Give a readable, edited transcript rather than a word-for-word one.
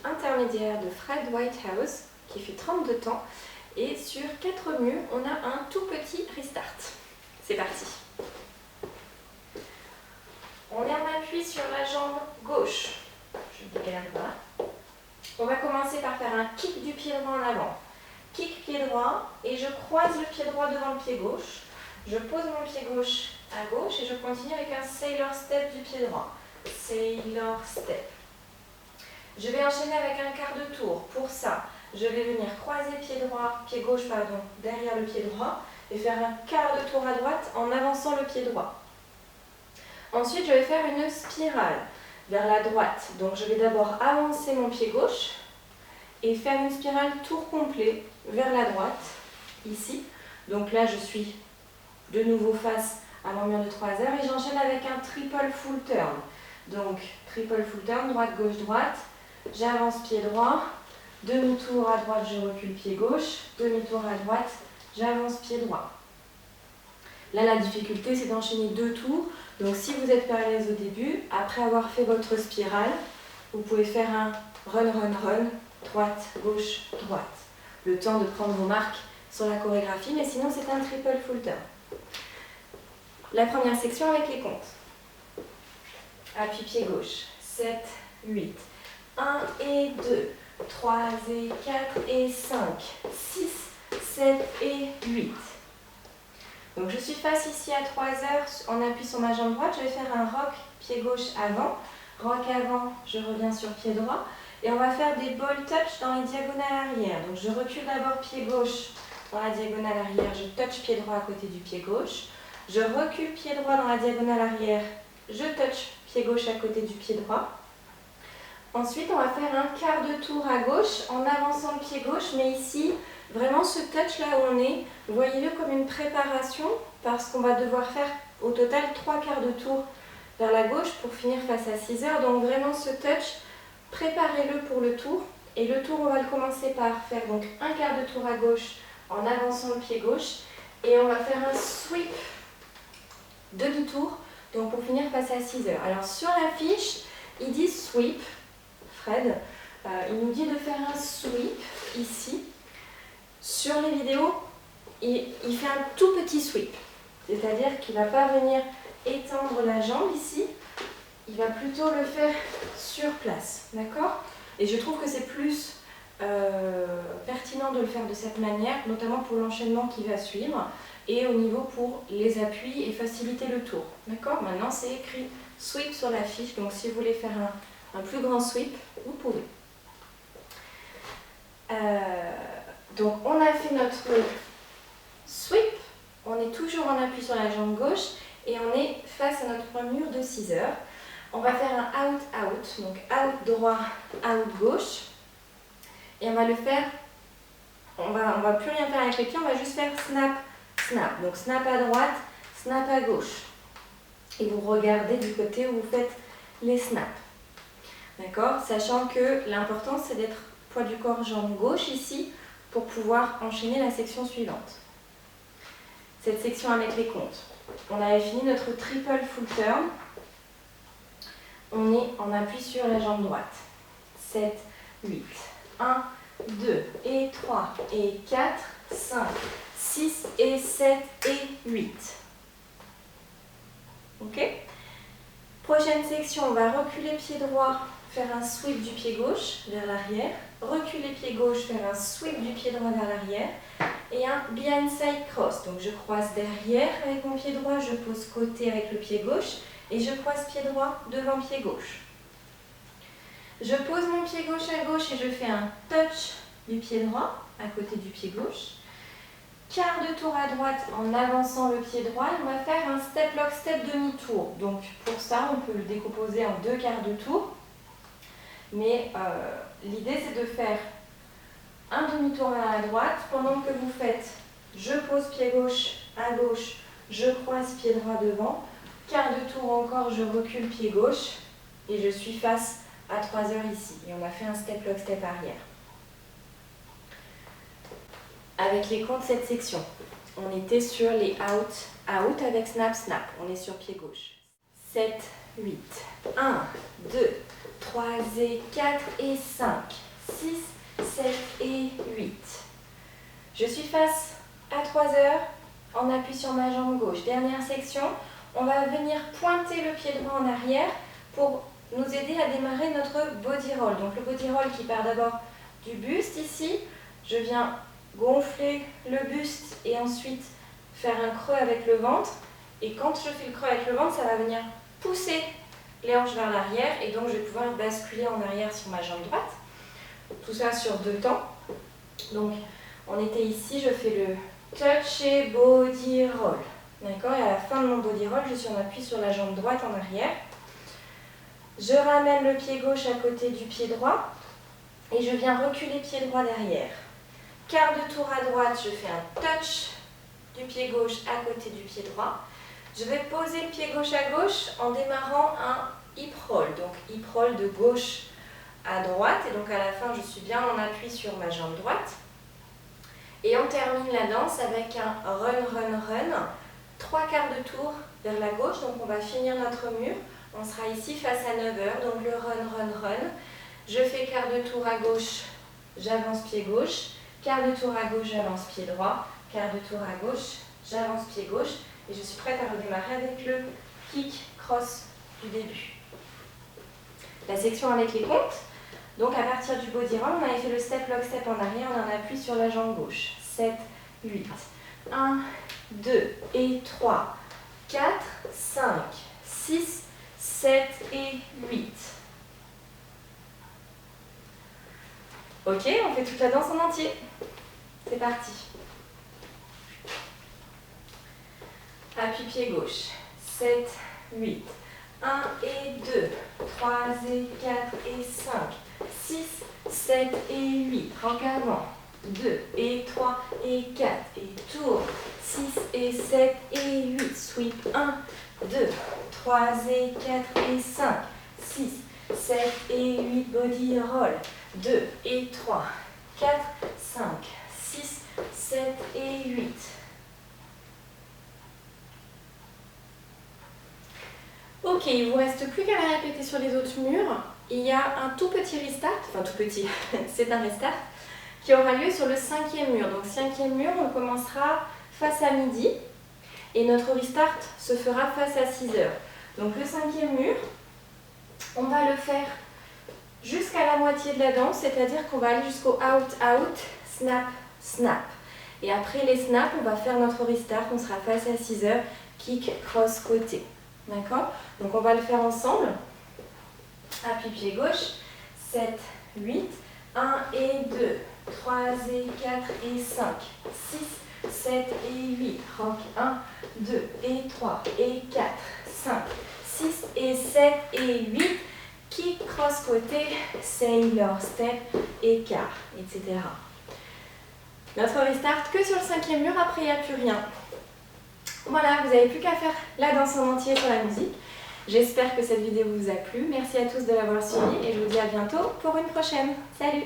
intermédiaire de Fred Whitehouse qui fait 32 temps. Et sur 4 murs, on a un tout petit restart. C'est parti. On est en appui sur la jambe gauche. Je décale là. On va commencer par faire un kick du pied droit en avant. Kick pied droit et je croise le pied droit devant le pied gauche. Je pose mon pied gauche à gauche et je continue avec un sailor step du pied droit. Sailor step. Je vais enchaîner avec un quart de tour. Pour ça, je vais venir croiser pied gauche derrière le pied droit et faire un quart de tour à droite en avançant le pied droit. Ensuite, je vais faire une spirale vers la droite. Donc, je vais d'abord avancer mon pied gauche et faire une spirale tour complet vers la droite, ici. Donc là, je suis de nouveau face à mon mur de 3 heures et j'enchaîne avec un triple full turn. Donc, triple full turn, droite, gauche, droite. J'avance pied droit, demi-tour à droite, je recule pied gauche, demi-tour à droite, j'avance pied droit. Là, la difficulté, c'est d'enchaîner 2 tours. Donc, si vous êtes pas à l'aise au début, après avoir fait votre spirale, vous pouvez faire un run, run, run, droite, gauche, droite. Le temps de prendre vos marques sur la chorégraphie, mais sinon, c'est un triple full turn. La première section avec les comptes. Appui pied gauche, 7, 8. 1 et 2, 3 et 4 et 5, 6, 7 et 8. Donc je suis face ici à 3 heures en appui sur ma jambe droite. Je vais faire un rock pied gauche avant. Rock avant, je reviens sur pied droit. Et on va faire des ball touch dans les diagonales arrière. Donc je recule d'abord pied gauche dans la diagonale arrière. Je touch pied droit à côté du pied gauche. Je recule pied droit dans la diagonale arrière. Je touch pied gauche à côté du pied droit. Ensuite, on va faire un quart de tour à gauche en avançant le pied gauche, mais ici, vraiment ce touch là où on est, voyez-le comme une préparation parce qu'on va devoir faire au total 3 quarts de tour vers la gauche pour finir face à 6 heures. Donc vraiment ce touch, préparez-le pour le tour. Et le tour, on va le commencer par faire donc un quart de tour à gauche en avançant le pied gauche et on va faire un sweep demi-tour donc pour finir face à 6 heures. Alors sur la fiche, il dit sweep. Fred, il nous dit de faire un sweep ici. Sur les vidéos, il fait un tout petit sweep. C'est-à-dire qu'il ne va pas venir étendre la jambe ici. Il va plutôt le faire sur place. D'accord? Et je trouve que c'est plus pertinent de le faire de cette manière, notamment pour l'enchaînement qui va suivre et au niveau pour les appuis et faciliter le tour. D'accord? Maintenant, c'est écrit sweep sur la fiche. Donc, si vous voulez faire un plus grand sweep, vous pouvez. Donc on a fait notre sweep, on est toujours en appui sur la jambe gauche et on est face à notre mur de 6 heures. On va faire un out-out, donc out droit, out gauche. Et on va le faire, on va plus rien faire avec les pieds, on va juste faire snap, snap. Donc snap à droite, snap à gauche. Et vous regardez du côté où vous faites les snaps. D'accord? Sachant que l'important c'est d'être poids du corps jambe gauche ici pour pouvoir enchaîner la section suivante. Cette section avec les comptes. On avait fini notre triple full turn. On est en appui sur la jambe droite. 7, 8. 1, 2 et 3 et 4, 5, 6 et 7 et 8. Ok? Prochaine section, on va reculer pied droit, faire un sweep du pied gauche vers l'arrière, reculer pied gauche, faire un sweep du pied droit vers l'arrière et un behind side cross. Donc je croise derrière avec mon pied droit, je pose côté avec le pied gauche et je croise pied droit devant pied gauche. Je pose mon pied gauche à gauche et je fais un touch du pied droit à côté du pied gauche. Quart de tour à droite en avançant le pied droit, on va faire un step lock step demi-tour. Donc pour ça, on peut le décomposer en 2 quarts de tour. Mais l'idée c'est de faire un demi-tour vers la droite pendant que vous faites je pose pied gauche à gauche, je croise pied droit devant, quart de tour encore, je recule pied gauche et je suis face à 3 heures ici. Et on a fait un step lock step arrière. Avec les comptes de cette section, on était sur les out avec snap snap, on est sur pied gauche. 7, 8. 1, 2, 3 et 4 et 5, 6, 7 et 8. Je suis face à 3 heures, on appuie sur ma jambe gauche. Dernière section, on va venir pointer le pied droit en arrière pour nous aider à démarrer notre body roll. Donc le body roll qui part d'abord du buste ici. Je viens gonfler le buste et ensuite faire un creux avec le ventre. Et quand je fais le creux avec le ventre, ça va venir pousser les hanches vers l'arrière et donc je vais pouvoir basculer en arrière sur ma jambe droite. Tout ça sur 2 temps. Donc on était ici, je fais le touch et body roll. D'accord? Et à la fin de mon body roll, je suis en appui sur la jambe droite en arrière. Je ramène le pied gauche à côté du pied droit et je viens reculer pied droit derrière. Quart de tour à droite, je fais un touch du pied gauche à côté du pied droit. Je vais poser le pied gauche à gauche en démarrant un hip roll. Donc hip roll de gauche à droite. Et donc à la fin, je suis bien en appui sur ma jambe droite. Et on termine la danse avec un run, run, run. 3 quarts de tour vers la gauche. Donc on va finir notre mur. On sera ici face à 9 heures. Donc le run, run, run. Je fais quart de tour à gauche, j'avance pied gauche. Quart de tour à gauche, j'avance pied droit. Quart de tour à gauche, j'avance pied gauche. Et je suis prête à redémarrer avec le kick cross du début. La section avec les comptes. Donc à partir du body roll, on avait fait le step lock step en arrière, on en appuie sur la jambe gauche. 7, 8. 1, 2 et 3, 4, 5, 6, 7 et 8. Ok, on fait toute la danse en entier. C'est parti. Appui pied gauche. 7, 8. 1 et 2, 3 et 4 et 5, 6, 7 et 8. Rank avant. 2 et 3 et 4 et tour. 6 et 7 et 8. Sweep 1, 2, 3 et 4 et 5, 6, 7 et 8. Body roll. 2 et 3, 4, 5, 6, 7 et 8. Ok, il ne vous reste plus qu'à la répéter sur les autres murs. Il y a un tout petit restart, enfin tout petit, c'est un restart, qui aura lieu sur le 5e mur. Donc 5e mur, on commencera face à midi et notre restart se fera face à 6 heures. Donc le 5e mur, on va le faire jusqu'à la moitié de la danse, c'est-à-dire qu'on va aller jusqu'au out, out, snap, snap. Et après les snaps, on va faire notre restart, on sera face à 6 heures, kick, cross, côté. D'accord? Donc on va le faire ensemble. Appui pied gauche, 7, 8, 1 et 2, 3 et 4 et 5, 6, 7 et 8. Rank 1, 2 et 3 et 4, 5, 6 et 7 et 8. Kick, cross côté, sailor, step, écart, etc. Notre restart que sur le 5e mur, après il n'y a plus rien. Voilà, vous n'avez plus qu'à faire la danse en entier sur la musique. J'espère que cette vidéo vous a plu. Merci à tous de l'avoir suivi et je vous dis à bientôt pour une prochaine. Salut!